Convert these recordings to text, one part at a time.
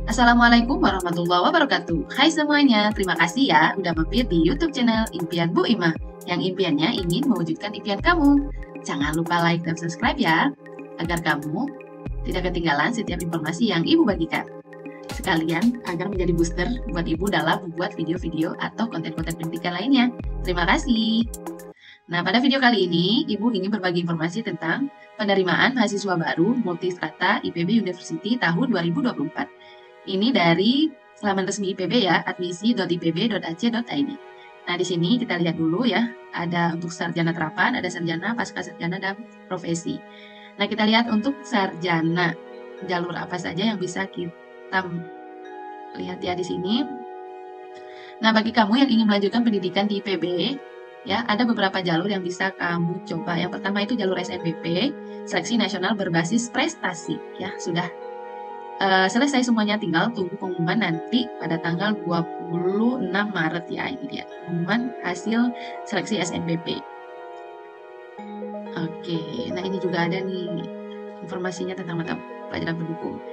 Assalamualaikum warahmatullahi wabarakatuh. Hai semuanya, terima kasih ya udah mampir di YouTube channel Impian Bu Ima, yang impiannya ingin mewujudkan impian kamu. Jangan lupa like dan subscribe ya, agar kamu tidak ketinggalan setiap informasi yang Ibu bagikan. Sekalian agar menjadi booster buat Ibu dalam membuat video-video atau konten-konten pendidikan lainnya. Terima kasih. Nah, pada video kali ini, Ibu ingin berbagi informasi tentang penerimaan mahasiswa baru multistrata IPB University tahun 2024. Ini dari laman resmi IPB ya, admisi.ipb.ac.id. Nah, di sini kita lihat dulu ya, ada untuk sarjana terapan, ada sarjana, pasca sarjana, dan profesi. Nah, kita lihat untuk sarjana, jalur apa saja yang bisa kita lihat ya di sini. Nah, bagi kamu yang ingin melanjutkan pendidikan di IPB, ya, ada beberapa jalur yang bisa kamu coba. Yang pertama itu jalur SNBP, Seleksi Nasional Berbasis Prestasi. Ya, sudah selesai semuanya, tinggal tunggu pengumuman nanti pada tanggal 26 Maret ya. Ini dia pengumuman hasil seleksi SNBP. Oke, nah ini juga ada nih informasinya tentang mata pelajaran pendukung.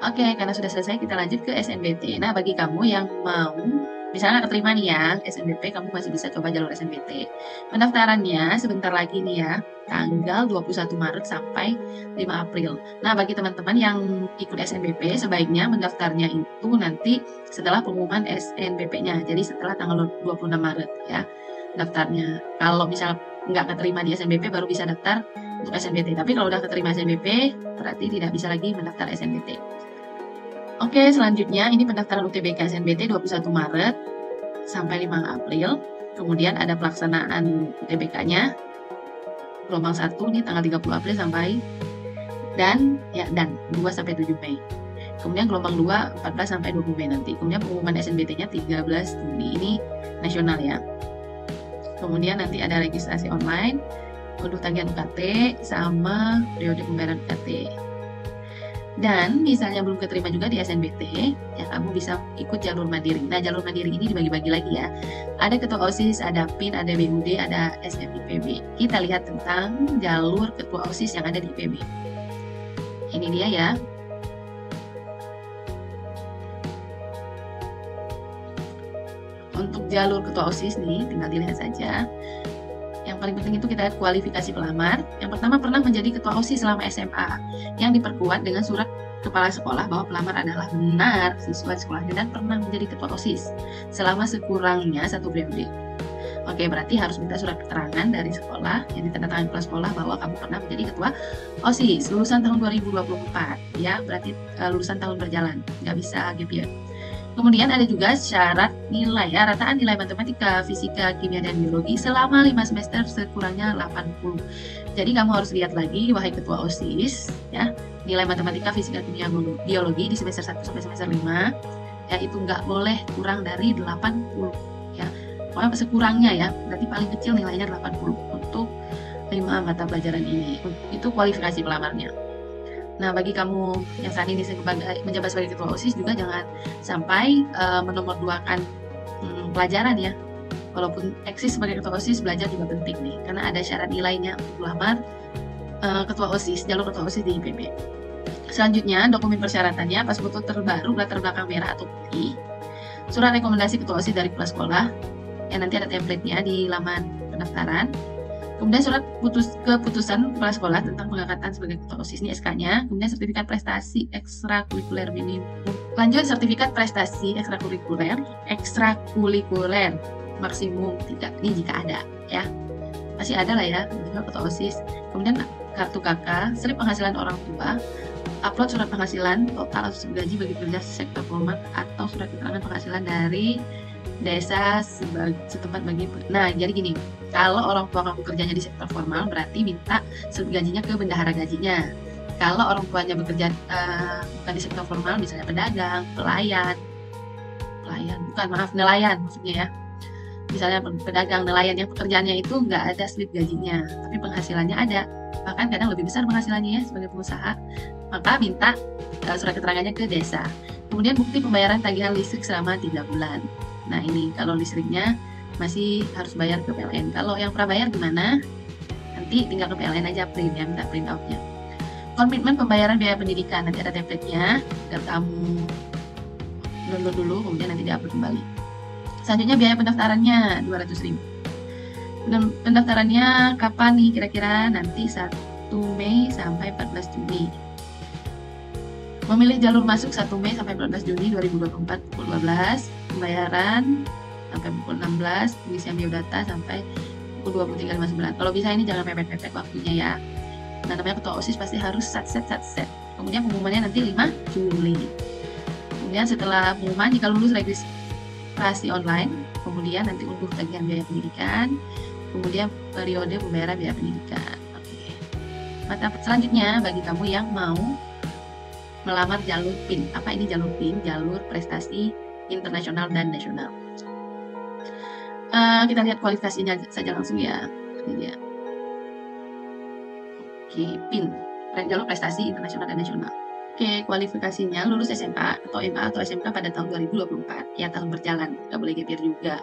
Oke, karena sudah selesai kita lanjut ke SNBT. Nah, bagi kamu yang mau misalnya keterima nih ya SNBP, kamu masih bisa coba jalur SNBT. Pendaftarannya sebentar lagi nih ya, tanggal 21 Maret sampai 5 April. Nah, bagi teman-teman yang ikut SNBP, sebaiknya mendaftarnya itu nanti setelah pengumuman SNBP-nya. Jadi setelah tanggal 26 Maret ya daftarnya. Kalau misal nggak keterima di SNBP, baru bisa daftar untuk SNBT. Tapi kalau udah keterima SNBP, berarti tidak bisa lagi mendaftar SNBT. Oke, selanjutnya ini pendaftaran UTBK SNBT 21 Maret sampai 5 April. Kemudian ada pelaksanaan UTBK-nya gelombang 1 nih tanggal 30 April sampai dan 2 sampai 7 Mei. Kemudian gelombang 2 14 sampai 20 Mei nanti. Kemudian pengumuman SNBT-nya 13 Juni. Ini nasional ya. Kemudian nanti ada registrasi online untuk tagihan UKT sama periode pembayaran UKT. Dan misalnya belum keterima juga di SNBT, ya kamu bisa ikut jalur mandiri. Nah, jalur mandiri ini dibagi-bagi lagi ya. Ada ketua OSIS, ada PIN, ada BUD, ada SMIPB. Kita lihat tentang jalur ketua OSIS yang ada di IPB. Ini dia ya. Untuk jalur ketua OSIS nih, tinggal dilihat saja. Yang paling penting itu kita lihat kualifikasi pelamar. Yang pertama, pernah menjadi ketua OSIS selama SMA, yang diperkuat dengan surat kepala sekolah bahwa pelamar adalah benar siswa sekolahnya dan pernah menjadi ketua OSIS selama sekurangnya 1 periode. Oke, berarti harus minta surat keterangan dari sekolah yang ditandatangani kepala sekolah bahwa kamu pernah menjadi ketua OSIS lulusan tahun 2024 ya, berarti lulusan tahun berjalan, nggak bisa gap year. Kemudian ada juga syarat nilai ya, rataan nilai matematika, fisika, kimia, dan biologi selama 5 semester sekurangnya 80. Jadi kamu harus lihat lagi, wahai ketua OSIS, ya, nilai matematika, fisika, kimia, biologi di semester 1 sampai semester 5, ya itu nggak boleh kurang dari 80, ya. Pokoknya sekurangnya ya, berarti paling kecil nilainya 80 untuk 5 mata pelajaran ini. Itu kualifikasi pelamarnya. Nah, bagi kamu yang saat ini menjabat sebagai ketua OSIS juga jangan sampai menomorduakan pelajaran ya. Walaupun eksis sebagai ketua OSIS, belajar juga penting nih, karena ada syarat nilainya untuk melamar ketua OSIS, jalur ketua OSIS di IPB. Selanjutnya, dokumen persyaratannya pas foto terbaru, latar belakang merah atau putih, surat rekomendasi ketua OSIS dari kepala sekolah, yang nanti ada template-nya di laman pendaftaran. Kemudian surat keputusan kepala sekolah tentang pengangkatan sebagai ketua OSIS, ini SK-nya. Kemudian sertifikat prestasi ekstrakurikuler minimum. Lanjut, sertifikat prestasi ekstrakurikuler maksimum 3. Ini jika ada ya. Masih ada lah ya ketua OSIS. Kemudian kartu KK, slip penghasilan orang tua, upload surat penghasilan total atau gaji bagi pekerja sektor formal atau surat keterangan penghasilan dari desa setempat bagi. Nah, jadi gini, kalau orang tua kamu kerjanya di sektor formal, berarti minta slip gajinya ke bendahara gajinya. Kalau orang tuanya bekerja bukan di sektor formal, misalnya pedagang, nelayan maksudnya ya. Misalnya pedagang, nelayan yang pekerjaannya itu nggak ada slip gajinya, tapi penghasilannya ada. Bahkan kadang lebih besar penghasilannya ya sebagai pengusaha. Maka minta surat keterangannya ke desa. Kemudian bukti pembayaran tagihan listrik selama 3 bulan. Nah, ini kalau listriknya masih harus bayar ke PLN. Kalau yang prabayar gimana? Nanti tinggal ke PLN aja print ya, minta print out-nya. Komitmen pembayaran biaya pendidikan, nanti ada template-nya, agar kamu download dulu, kemudian nanti diupload kembali. Selanjutnya biaya pendaftarannya 200.000. Pendaftarannya kapan nih kira-kira? Nanti 1 Mei sampai 14 Juni. Memilih jalur masuk 1 Mei sampai 14 Juni 2024 pukul 12. Pembayaran sampai pukul 16. Pengisian biodata sampai pukul 23.59. Kalau bisa ini jangan mepet-mepet waktunya ya. Nah, namanya ketua OSIS pasti harus satset. Kemudian pengumumannya nanti 5 Juli. Kemudian setelah pengumuman, jika lulus registrasi online, kemudian nanti unduh tagihan biaya pendidikan, kemudian periode pembayaran biaya pendidikan. Oke. Mata selanjutnya bagi kamu yang mau melamar jalur PIN. Apa ini jalur PIN? Jalur prestasi internasional dan nasional. Kita lihat kualifikasinya saja langsung ya. Ini dia. Oke, PIN, jalur prestasi internasional dan nasional. Oke, kualifikasinya lulus SMA atau MA atau SMK pada tahun 2024, ya tahun berjalan, nggak boleh gap year juga.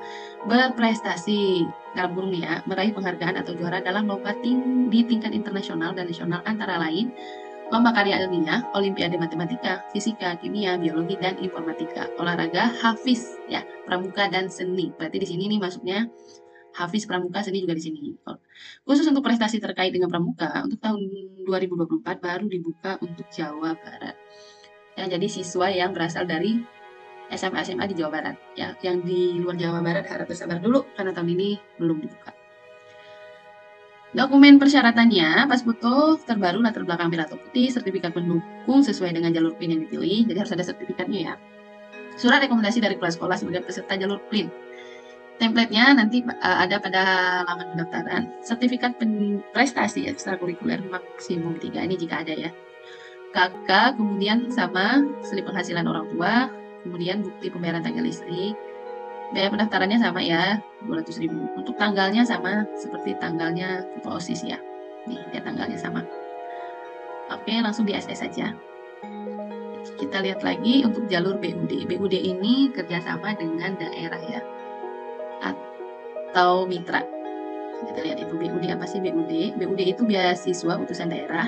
Berprestasi, dalam kurung ya, meraih penghargaan atau juara dalam lomba di tingkat internasional dan nasional antara lain lomba karya ilmiah, olimpiade matematika, fisika, kimia, biologi, dan informatika, olahraga, hafiz, ya, pramuka dan seni. Berarti di sini nih masuknya hafiz, pramuka, seni juga di sini. Khusus untuk prestasi terkait dengan pramuka, untuk tahun 2024 baru dibuka untuk Jawa Barat. Ya, jadi siswa yang berasal dari SMA di Jawa Barat. Ya, yang di luar Jawa Barat harap bersabar dulu karena tahun ini belum dibuka. Dokumen persyaratannya, pas foto terbaru, latar belakang merah atau putih, sertifikat pendukung sesuai dengan jalur PIN yang dipilih, jadi harus ada sertifikatnya ya. Surat rekomendasi dari kepala sekolah sebagai peserta jalur PIN. Template-nya nanti ada pada laman pendaftaran. Sertifikat prestasi ekstrakurikuler maksimum 3, ini jika ada ya. KK, kemudian sama selip penghasilan orang tua, kemudian bukti pembayaran tanggal listrik. Biaya pendaftarannya sama ya, 200.000. Untuk tanggalnya sama seperti tanggalnya ketua OSIS ya. Nih, lihat tanggalnya sama. Oke, langsung di SS saja. Kita lihat lagi untuk jalur BUD. BUD ini kerjasama dengan daerah ya, atau mitra. Kita lihat itu BUD apa sih BUD? BUD itu beasiswa utusan daerah,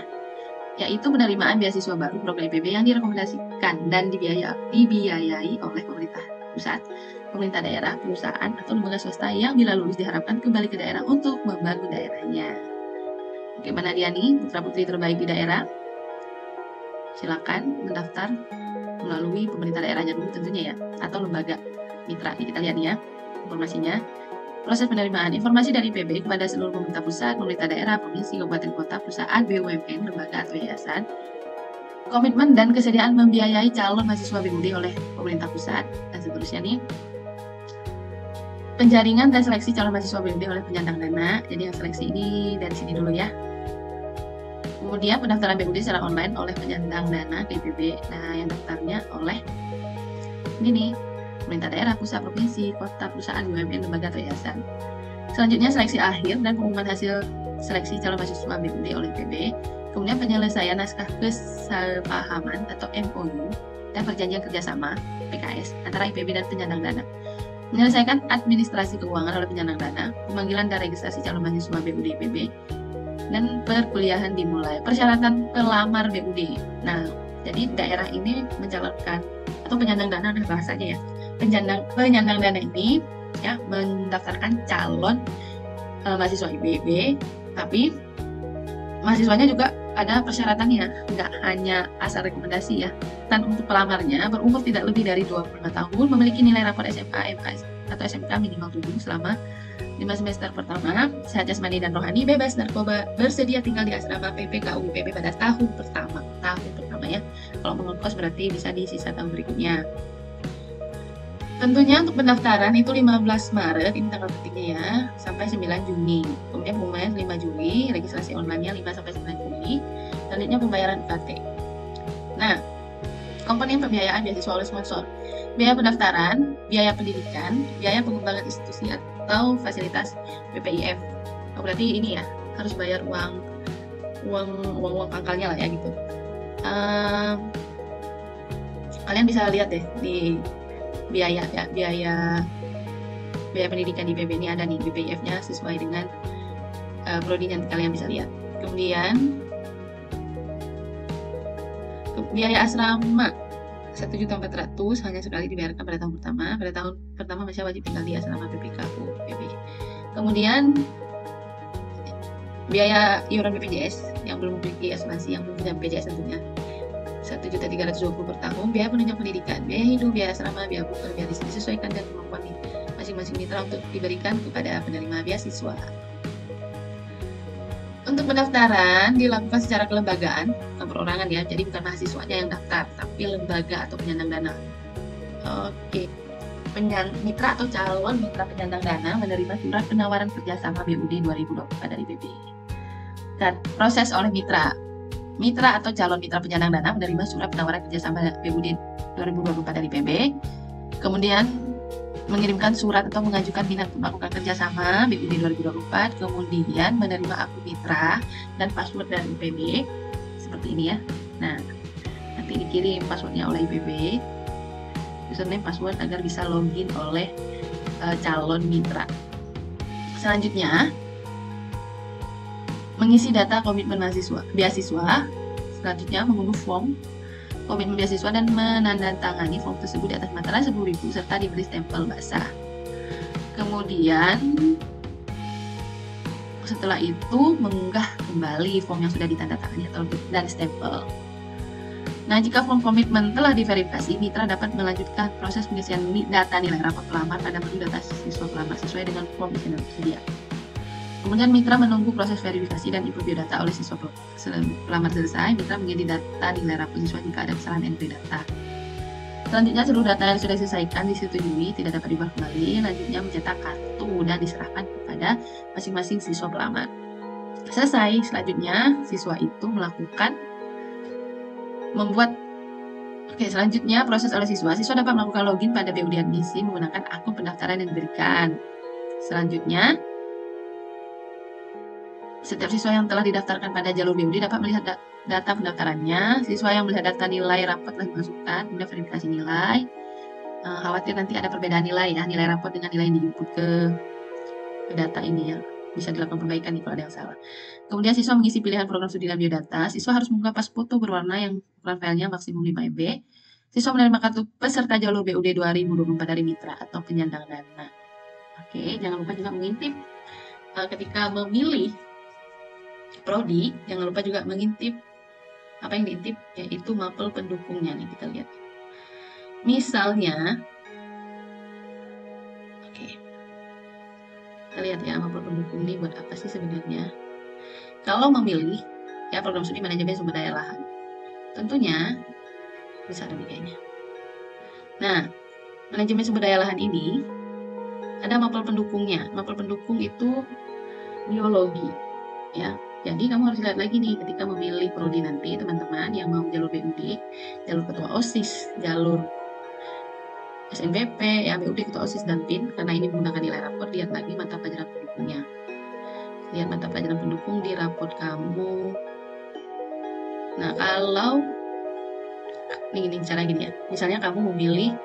yaitu penerimaan beasiswa baru program IPB yang direkomendasikan dan dibiayai oleh pemerintah pusat, pemerintah daerah, perusahaan, atau lembaga swasta yang bila lulus diharapkan kembali ke daerah untuk membangun daerahnya. Oke, mana dia nih putra-putri terbaik di daerah? Silakan mendaftar melalui pemerintah daerahnya dulu tentunya ya, atau lembaga mitra. Ini kita lihat nih ya informasinya. Proses penerimaan informasi dari IPB kepada seluruh pemerintah pusat, pemerintah daerah, provinsi, kabupaten kota, perusahaan, BUMN, lembaga atau yayasan. Komitmen dan kesediaan membiayai calon mahasiswa BUD oleh pemerintah pusat, dan seterusnya nih. Penjaringan dan seleksi calon mahasiswa BUD oleh penyandang dana. Jadi yang seleksi ini dari sini dulu ya. Kemudian pendaftaran BUD secara online oleh penyandang dana ke IPB. Nah, yang daftarnya oleh ini nih, pemerintah daerah, pusat, provinsi, kota, perusahaan, BUMN, lembaga atau yayasan. Selanjutnya seleksi akhir dan pengumuman hasil seleksi calon mahasiswa BUD oleh IPB. Kemudian penyelesaian naskah kesepahaman atau MOU dan perjanjian kerjasama PKS antara IPB dan penyandang dana. Menyelesaikan administrasi keuangan oleh penyandang dana, pemanggilan dan registrasi calon mahasiswa BUD IPB, dan perkuliahan dimulai. Persyaratan pelamar BUD. Nah, jadi daerah ini mencalonkan atau penyandang dana ada bahasanya ya. Penyandang dana ini ya mendaftarkan calon mahasiswa IPB, tapi mahasiswanya juga ada persyaratannya, nggak hanya asal rekomendasi ya. Dan untuk pelamarnya berumur tidak lebih dari 25 tahun, memiliki nilai rapor SMA, MK, atau SMK minimal 7 selama 5 semester pertama, sehat jasmani dan rohani, bebas narkoba, bersedia tinggal di asrama PPKU IPB pada tahun pertama ya. Kalau mengekos berarti bisa di sisa tahun berikutnya. Tentunya untuk pendaftaran itu 15 Maret, ini tanggal pentingnya ya, sampai 9 Juni. Kemudian pengumuman 5 Juli, registrasi online-nya 5 sampai 9 Juli. Selanjutnya pembayaran UKT. Nah, komponen pembiayaan beasiswa oleh sponsor. Biaya pendaftaran, biaya pendidikan, biaya pengembangan institusi atau fasilitas BPIF. Oh, berarti ini ya, harus bayar uang pangkalnya lah ya gitu. Kalian bisa lihat deh di biaya pendidikan di IPB ini ada nih BPIF-nya sesuai dengan prodi yang kalian bisa lihat. Kemudian biaya asrama 1.400.000 hanya sekali dibayarkan pada tahun pertama. Pada tahun pertama masih wajib tinggal di asrama PPKU PB. Kemudian biaya iuran BPJS yang belum memiliki asuransi, yang belum punya BPJS tentunya 1.320.000 per tahun. Biaya penunjang pendidikan, biaya hidup, biaya asrama, biaya buku, biaya disesuaikan dengan kemampuan masing-masing mitra untuk diberikan kepada penerima beasiswa. Untuk pendaftaran dilakukan secara kelembagaan, bukan perorangan ya, jadi bukan mahasiswanya yang daftar, tapi lembaga atau penyandang dana. Oke, mitra atau calon mitra penyandang dana menerima surat penawaran kerjasama BUD 2024 dari PB. Dan proses oleh mitra atau calon mitra penyandang dana menerima surat penawaran kerjasama BUD 2024 dari PB, kemudian mengirimkan surat atau mengajukan minat untuk melakukan kerjasama BUD 2024, kemudian menerima akun mitra dan password dari IPB seperti ini ya. Nah, nanti dikirim passwordnya oleh IPB, username, password agar bisa login oleh calon mitra. Selanjutnya, mengisi data komitmen beasiswa. Selanjutnya, mengunduh form komitmen beasiswa dan menandatangani form tersebut di atas materai 10.000 serta diberi stempel basah. Kemudian setelah itu mengunggah kembali form yang sudah ditandatangani atau dan stempel. Nah, jika form komitmen telah diverifikasi, mitra dapat melanjutkan proses pengisian data nilai rapor pelamar pada menu data siswa pelamar sesuai dengan form yang tersedia. Kemudian mitra menunggu proses verifikasi dan input biodata oleh siswa pelamar selesai. Mitra mengedit data nilai rapor siswa jika ada kesalahan entry data. Selanjutnya seluruh data yang sudah diselesaikan disetujui tidak dapat diubah kembali. Selanjutnya mencetak kartu dan diserahkan kepada masing-masing siswa pelamar. Selesai. Selanjutnya siswa itu selanjutnya proses oleh siswa dapat melakukan login pada BUD admisi menggunakan akun pendaftaran yang diberikan. Selanjutnya, setiap siswa yang telah didaftarkan pada jalur BUD dapat melihat data pendaftarannya. Siswa yang melihat data nilai rapor telah dimasukkan, kemudian verifikasi nilai. Khawatir nanti ada perbedaan nilai ya, nilai rapor dengan nilai yang diinput ke data ini ya. Bisa dilakukan perbaikan kalau ada yang salah. Kemudian siswa mengisi pilihan program studi dan biodata. Siswa harus mengunggah pas foto berwarna yang ukuran filenya maksimum 5 MB. Siswa menerima kartu peserta jalur BUD 2024 dari mitra atau penyandang dana. Oke, jangan lupa juga mengintip ketika memilih prodi, jangan lupa juga mengintip apa yang diintip, yaitu mapel pendukungnya nih, kita lihat. Misalnya, oke, kita lihat ya mapel pendukung ini buat apa sih sebenarnya. Kalau memilih ya program studi manajemen sumber daya lahan, tentunya bisa ada kayaknya. Nah, manajemen sumber daya lahan ini ada mapel pendukungnya. Mapel pendukung itu biologi ya. Jadi kamu harus lihat lagi nih ketika memilih prodi nanti teman-teman yang mau jalur BUD, jalur ketua OSIS, jalur SNBP, ya BUD ketua OSIS dan PIN, karena ini menggunakan nilai rapor, lihat lagi mata pelajaran pendukungnya. Lihat mata pelajaran pendukung di rapor kamu. Nah, kalau ini cara gini ya. Misalnya kamu memilih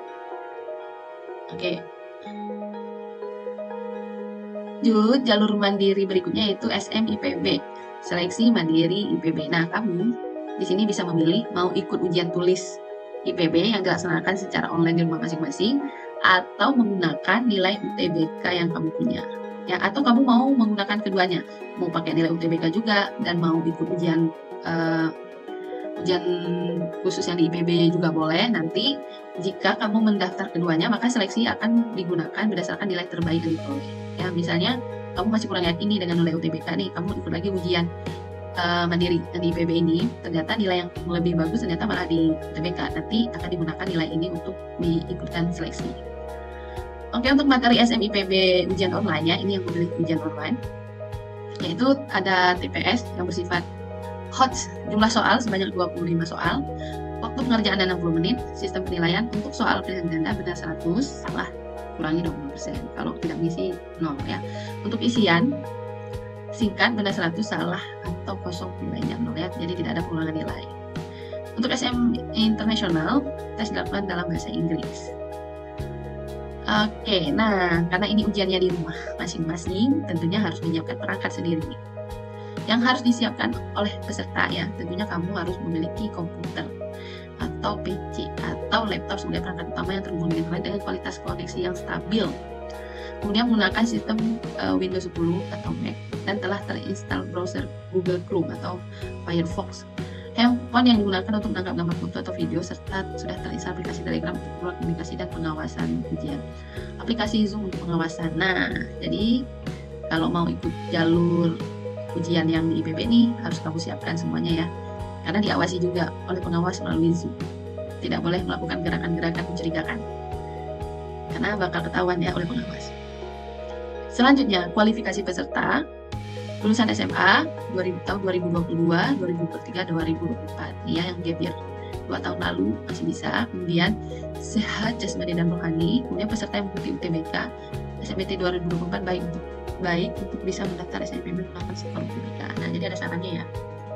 jalur mandiri berikutnya yaitu SMIPB, seleksi mandiri IPB. Nah, kamu di sini bisa memilih mau ikut ujian tulis IPB yang dilaksanakan secara online di rumah masing-masing atau menggunakan nilai UTBK yang kamu punya. Ya, atau kamu mau menggunakan keduanya, mau pakai nilai UTBK juga dan mau ikut ujian khusus yang di IPB juga boleh. Nanti jika kamu mendaftar keduanya, maka seleksi akan digunakan berdasarkan nilai terbaik dari prodi. Ya, misalnya kamu masih kurang yakin nih dengan nilai UTBK nih, kamu ikut lagi ujian mandiri dan di IPB ini, ternyata nilai yang lebih bagus ternyata malah di UTBK. Nanti akan digunakan nilai ini untuk diikutkan seleksi. Oke, untuk materi SMIPB ujian online ya, ini yang memilih ujian online, yaitu ada TPS yang bersifat hot, jumlah soal sebanyak 25 soal, waktu pengerjaan 60 menit, sistem penilaian untuk soal pilihan ganda benar 100, salah kurangi 20%, kalau tidak mengisi 0 ya. Untuk isian singkat benar 100, salah atau kosong nilainya 0 ya, jadi tidak ada pengulangan nilai. Untuk SM internasional, tes dilakukan dalam bahasa Inggris. Oke, nah karena ini ujiannya di rumah masing-masing, tentunya harus menyiapkan perangkat sendiri yang harus disiapkan oleh peserta ya. Tentunya kamu harus memiliki komputer atau PC atau laptop sebagai perangkat utama yang terhubung dengan internet dengan kualitas koneksi yang stabil. Kemudian menggunakan sistem Windows 10 atau Mac dan telah terinstall browser Google Chrome atau Firefox. Handphone yang digunakan untuk menangkap gambar foto atau video serta sudah terinstall aplikasi Telegram untuk komunikasi dan pengawasan ujian. Aplikasi Zoom untuk pengawasan. Nah, jadi kalau mau ikut jalur ujian yang di IPB nih harus kamu siapkan semuanya ya. Karena diawasi juga oleh pengawas melalui Zoom. Tidak boleh melakukan gerakan-gerakan mencurigakan. Karena bakal ketahuan ya oleh pengawas. Selanjutnya, kualifikasi peserta lulusan SMA tahun 2022, 2023, 2024. Ya, yang gap year 2 tahun lalu masih bisa. Kemudian sehat jasmani dan rohani. Kemudian peserta yang mengikuti UTBK SNMPT 2024 baik untuk bisa mendaftar SNMPB menggunakan skor UTBK. Nah, jadi ada syaratnya ya.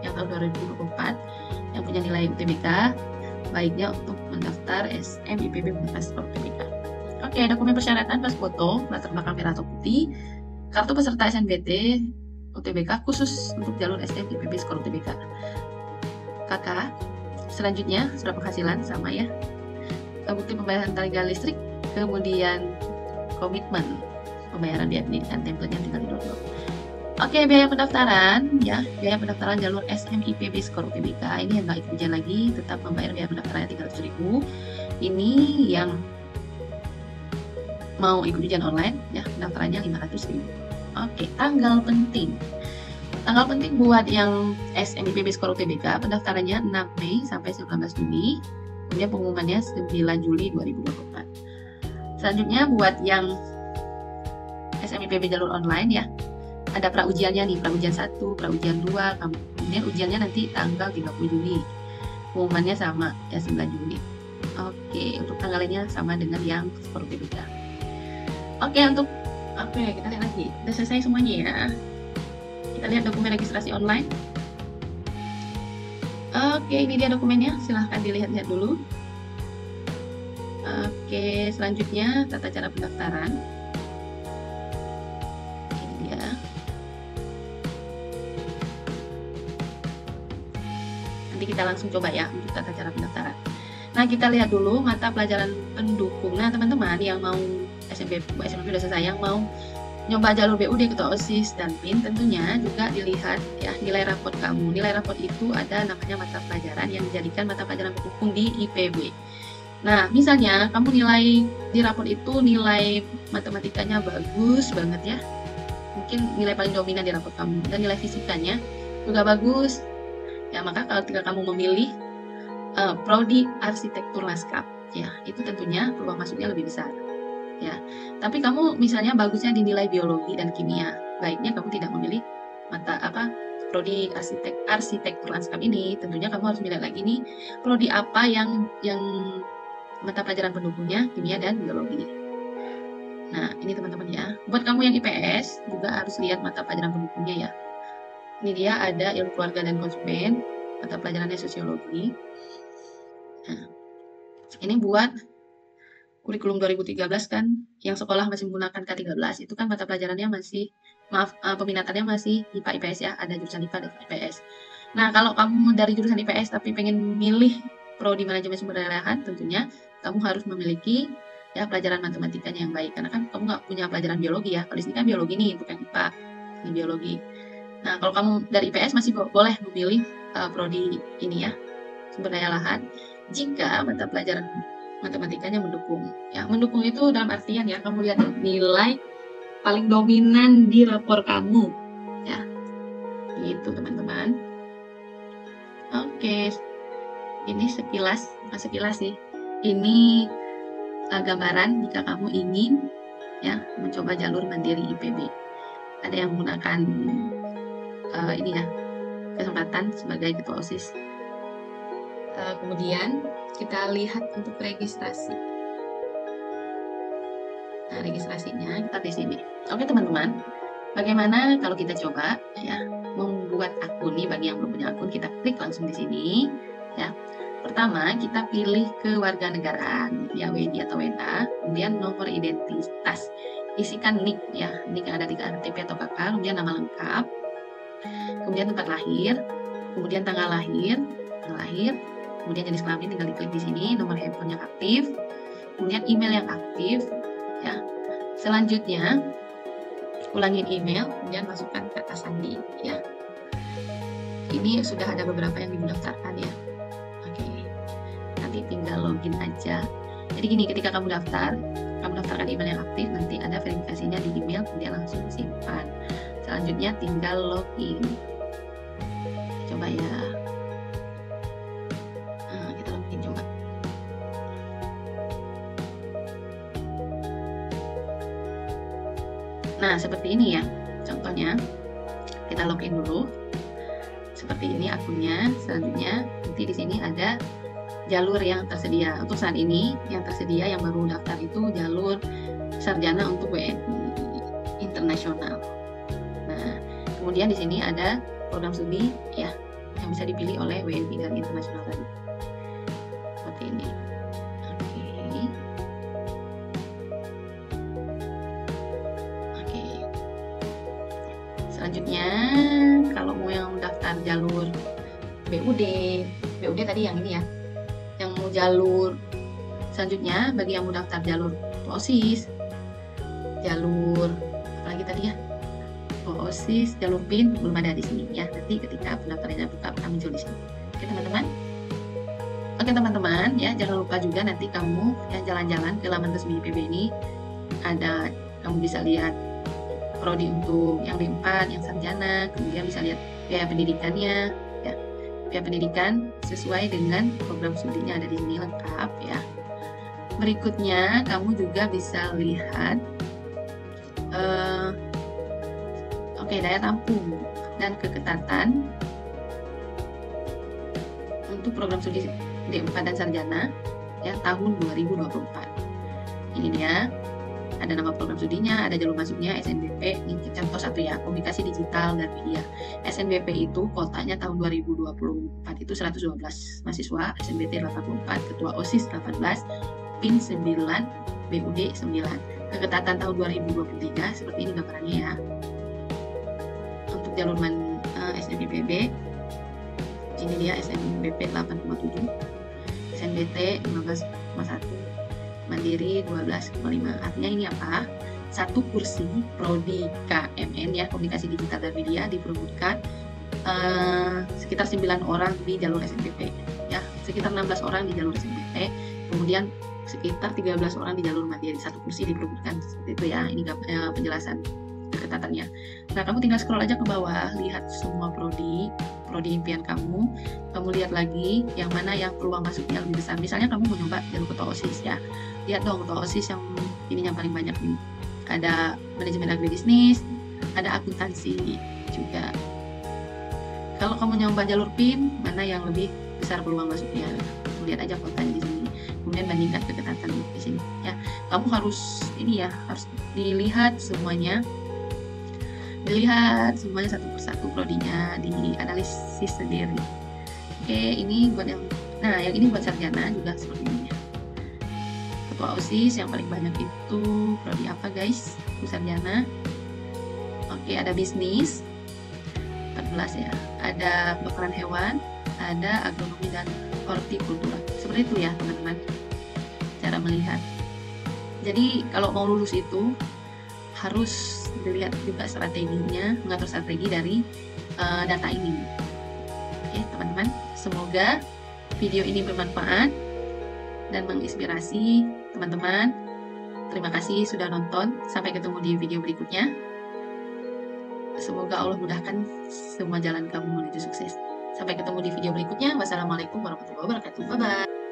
Yang tahun 2024 yang punya nilai UTBK baiknya untuk mendaftar SNMPB menggunakan skor UTBK. Oke, dokumen persyaratan pas foto, latar belakang merah atau putih, kartu peserta SNMPT UTBK khusus untuk jalur SNMPB skor UTBK. Kakak, selanjutnya surat penghasilan sama ya. Bukti pembayaran tagihan listrik, kemudian komitmen pembayaran biaya pendidikan, template-nya tinggal di-download. Oke, biaya pendaftaran ya, biaya pendaftaran jalur SNMPB skor UTBK ini yang nggak ikut ujian lagi, tetap membayar biaya pendaftarannya 300.000. Ini yang mau ikut ujian online ya, pendaftarannya 500.000. Oke, tanggal penting. Tanggal penting buat yang SNMPB skor UTBK pendaftarannya 6 Mei sampai 19 Juni. Kemudian pengumumannya 9 Juli 2024. Selanjutnya buat yang SNMPB jalur online ya, ada pra-ujiannya nih, pra-ujian 1, pra-ujian 2, kemudian ujiannya nanti tanggal 30 Juni. Pengumumannya sama ya, 9 Juli. Oke, untuk tanggalnya sama dengan yang skor UTBK. Oke, kita lihat lagi. Udah selesai semuanya ya. Kita lihat dokumen registrasi online. Oke, ini dia dokumennya. Silahkan dilihat-lihat dulu. Oke, selanjutnya tata cara pendaftaran. Ini dia. Nanti kita langsung coba ya untuk tata cara pendaftaran. Nah, kita lihat dulu mata pelajaran pendukung. Nah, teman-teman yang mau SMP udah selesai, yang mau nyoba jalur BUD, ketua OSIS dan PIN, tentunya juga dilihat ya nilai raport kamu. Nilai raport itu ada namanya mata pelajaran yang dijadikan mata pelajaran pendukung di IPB. Nah, misalnya kamu nilai di raport itu nilai matematikanya bagus banget ya, mungkin nilai paling dominan di raport kamu, dan nilai fisikanya juga bagus ya, maka ketika kamu memilih prodi arsitektur lanskap ya, itu tentunya peluang masuknya lebih besar ya. Tapi kamu misalnya bagusnya di nilai biologi dan kimia, baiknya kamu tidak memilih mata prodi arsitektur lanskap ini. Tentunya kamu harus milih lagi nih prodi apa yang mata pelajaran pendukungnya kimia dan biologi. Nah, ini teman-teman ya. Buat kamu yang IPS juga harus lihat mata pelajaran pendukungnya ya. Ini dia ada ilmu keluarga dan konsumen, mata pelajarannya sosiologi. Nah, ini buat kurikulum 2013 kan, yang sekolah masih menggunakan K13, itu kan mata pelajarannya masih, peminatannya masih IPA IPS ya, ada jurusan IPA dan IPS. Nah, kalau kamu dari jurusan IPS tapi pengen memilih prodi manajemen sumber daya lahan, tentunya kamu harus memiliki ya pelajaran matematikanya yang baik, karena kan kamu nggak punya pelajaran biologi ya. Kalau di sini kan biologi nih, bukan IPA, ini biologi. Nah, kalau kamu dari IPS masih boleh memilih prodi ini ya, sumber daya lahan, jika mata pelajaran matematikanya mendukung. Ya, mendukung itu dalam artian ya, kamu lihat nilai paling dominan di rapor kamu. Ya, gitu teman-teman. Oke, ini sekilas sih. Ini gambaran jika kamu ingin ya mencoba jalur mandiri IPB. Ada yang menggunakan ini ya, kesempatan sebagai ketua OSIS. Kemudian kita lihat untuk registrasi. Nah, registrasinya kita di sini. Oke teman-teman, bagaimana kalau kita coba ya membuat akun nih? Bagi yang belum punya akun, kita klik langsung di sini ya. Pertama kita pilih kewarganegaraan ya, WNI atau WNA, kemudian nomor identitas, isikan NIK ya, NIK yang ada di KTP atau KK, kemudian nama lengkap, kemudian tempat lahir, kemudian tanggal lahir, kemudian jenis kelamin tinggal diklik di sini, nomor handphone yang aktif, kemudian email yang aktif, ya. Selanjutnya ulangin email, kemudian masukkan kata sandi, ya. Ini sudah ada beberapa yang dimudaftarkan ya. Oke, nanti tinggal login aja. Jadi gini, ketika kamu daftarkan email yang aktif, nanti ada verifikasinya di email, kemudian langsung simpan. Selanjutnya tinggal login. Coba ya. Nah, kita login coba. Nah, seperti ini ya. Contohnya, kita login dulu. Seperti ini akunnya. Selanjutnya, nanti di sini ada jalur yang tersedia. Untuk saat ini, yang tersedia yang baru daftar itu jalur sarjana untuk WNI internasional. Nah, kemudian di sini ada program studi ya yang bisa dipilih oleh WNI dan internasional tadi. Seperti ini. Oke. Selanjutnya, kalau mau yang daftar jalur BUD tadi yang ini ya. Yang mau jalur selanjutnya, bagi yang mau daftar jalur OSIS, jalur apalagi tadi ya, OSIS, jalur PIN belum ada di sini ya. Nanti ketika pendaftarannya buka akan muncul di sini. Oke teman-teman. Oke teman-teman ya, jangan lupa juga nanti kamu yang jalan-jalan ke laman resmi IPB ini ada, kamu bisa lihat prodi untuk yang D4, yang sarjana, kemudian bisa lihat biaya pendidikannya ya. Biaya pendidikan sesuai dengan program studinya ada di sini lengkap ya. Berikutnya kamu juga bisa lihat daya tampung dan keketatan untuk program studi D4 dan sarjana ya tahun 2024. Ini dia, ada nama program studinya, ada jalur masuknya, SNBP. Ini contoh satu ya, komunikasi digital dan media. SNBP itu kuotanya tahun 2024 itu 112 mahasiswa, SNBT 84, ketua OSIS 18, PIN 9, BUD 9. Keketatan tahun 2023 seperti ini gambarannya ya. Untuk jalur SNBPB, ini dia SNBP 8,7, SNBT 15,1, Mandiri 12,5. Artinya ini apa? Satu kursi prodi KMN ya, komunikasi digital dan media, diperebutkan sekitar 9 orang di jalur SNBP ya, sekitar 16 orang di jalur SNBP, kemudian sekitar 13 orang di jalur mandiri. Satu kursi diperebutkan seperti itu ya. Ini penjelasan keketatannya. Nah, kamu tinggal scroll aja ke bawah, lihat semua prodi impian kamu lihat lagi yang mana yang peluang masuknya lebih besar. Misalnya kamu mau nyoba jalur ketua OSIS ya, lihat dong ketua OSIS yang ininya paling banyak nih. Ada manajemen agribisnis, ada akuntansi juga. Kalau kamu nyoba jalur PIN, mana yang lebih besar peluang masuknya? Lihat aja kotanya di sini, kemudian bandingkan keketatan di sini ya. Kamu harus harus dilihat semuanya satu persatu prodinya, dianalisis sendiri. Oke, ini buat yang ini buat sarjana juga seperti ini ya. Ketua OSIS yang paling banyak itu prodi apa guys? Sarjana. Oke, ada bisnis 14 ya, ada kedokteran hewan, ada agronomi dan hortikultura. Seperti itu ya teman-teman cara melihat. Jadi kalau mau lulus itu harus dilihat juga strateginya, mengatur strategi dari data ini. Oke teman-teman, semoga video ini bermanfaat dan menginspirasi teman-teman. Terima kasih sudah nonton, sampai ketemu di video berikutnya. Semoga Allah mudahkan semua jalan kamu menuju sukses. Sampai ketemu di video berikutnya. Wassalamualaikum warahmatullahi wabarakatuh. Bye-bye.